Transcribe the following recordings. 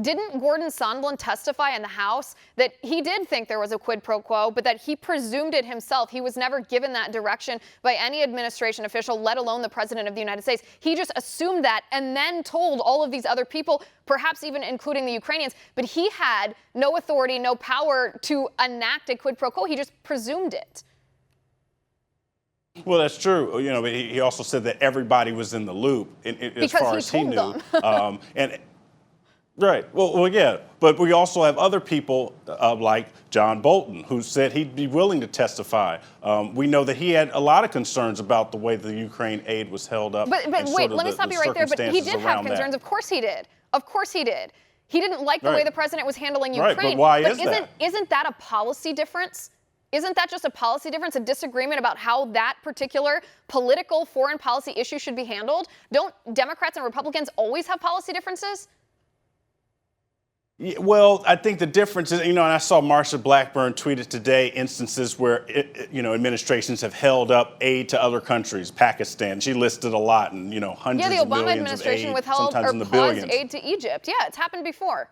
didn't Gordon Sondland testify in the House that he did think there was a quid pro quo, but that he presumed it himself? He was never given that direction by any administration official, let alone the President of the United States. He just assumed that and then told all of these other people, perhaps even including the Ukrainians, but he had no authority, no power to enact a quid pro quo. He just presumed it. Well, that's true. You know, but he also said that everybody was in the loop as far as he knew. And right. Well, yeah. But we also have other people like John Bolton, who said he'd be willing to testify. We know that he had a lot of concerns about the way the Ukraine aid was held up. But wait, let me stop you right there. But he did have concerns. Of course he did. Of course he did. He didn't like the way the president was handling Ukraine. Right, but why is that? Isn't that a policy difference? Isn't that just a policy difference, a disagreement about how that particular political foreign policy issue should be handled? Don't Democrats and Republicans always have policy differences? Yeah, well, I think the difference is, and I saw Marsha Blackburn tweeted today instances where, administrations have held up aid to other countries, Pakistan. She listed a lot, and, hundreds the of Obama millions administration of aid, withheld sometimes or in the paused billions. aid to Egypt. Yeah, it's happened before.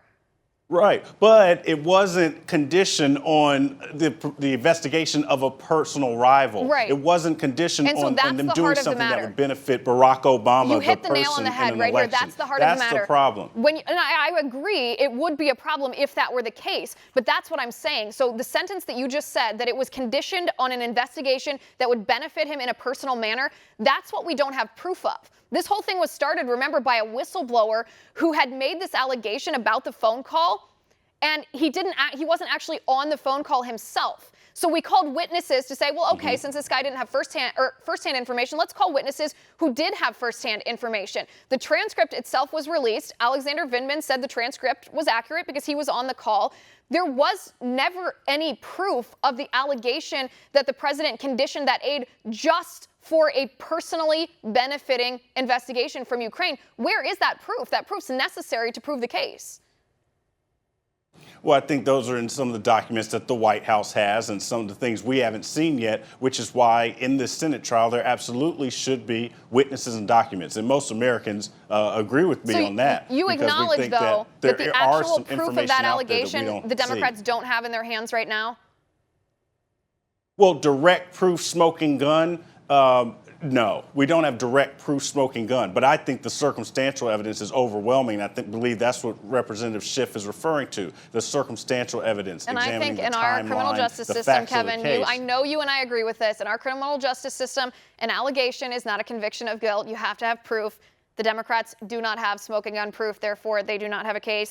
Right, but it wasn't conditioned on the investigation of a personal rival. Right. It wasn't conditioned on them doing something that would benefit Barack Obama, you hit the nail on the head right here. That's the heart of the matter. That's the problem. And I agree, it would be a problem if that were the case, but that's what I'm saying. So the sentence that you just said, that it was conditioned on an investigation that would benefit him in a personal manner, that's what we don't have proof of. This whole thing was started, remember, by a whistleblower who had made this allegation about the phone call, and he wasn't actually on the phone call himself. So we called witnesses to say, well, okay, since this guy didn't have firsthand information, let's call witnesses who did have firsthand information. The transcript itself was released. Alexander Vindman said the transcript was accurate because he was on the call. There was never any proof of the allegation that the president conditioned that aid just for a personally benefiting investigation from Ukraine. Where is that proof? That proof's necessary to prove the case. Well, I think those are in some of the documents that the White House has and some of the things we haven't seen yet, which is why in this Senate trial there absolutely should be witnesses and documents. And most Americans agree with me on that. You acknowledge, though, that the actual proof of that allegation the Democrats don't have in their hands right now? Well, direct proof smoking gun, no, we don't have direct proof smoking gun, but I think the circumstantial evidence is overwhelming. I believe that's what Representative Schiff is referring to, the circumstantial evidence. And I think in our criminal justice system, Kevin, I know you and I agree with this. In our criminal justice system, an allegation is not a conviction of guilt. You have to have proof. The Democrats do not have smoking gun proof, therefore they do not have a case.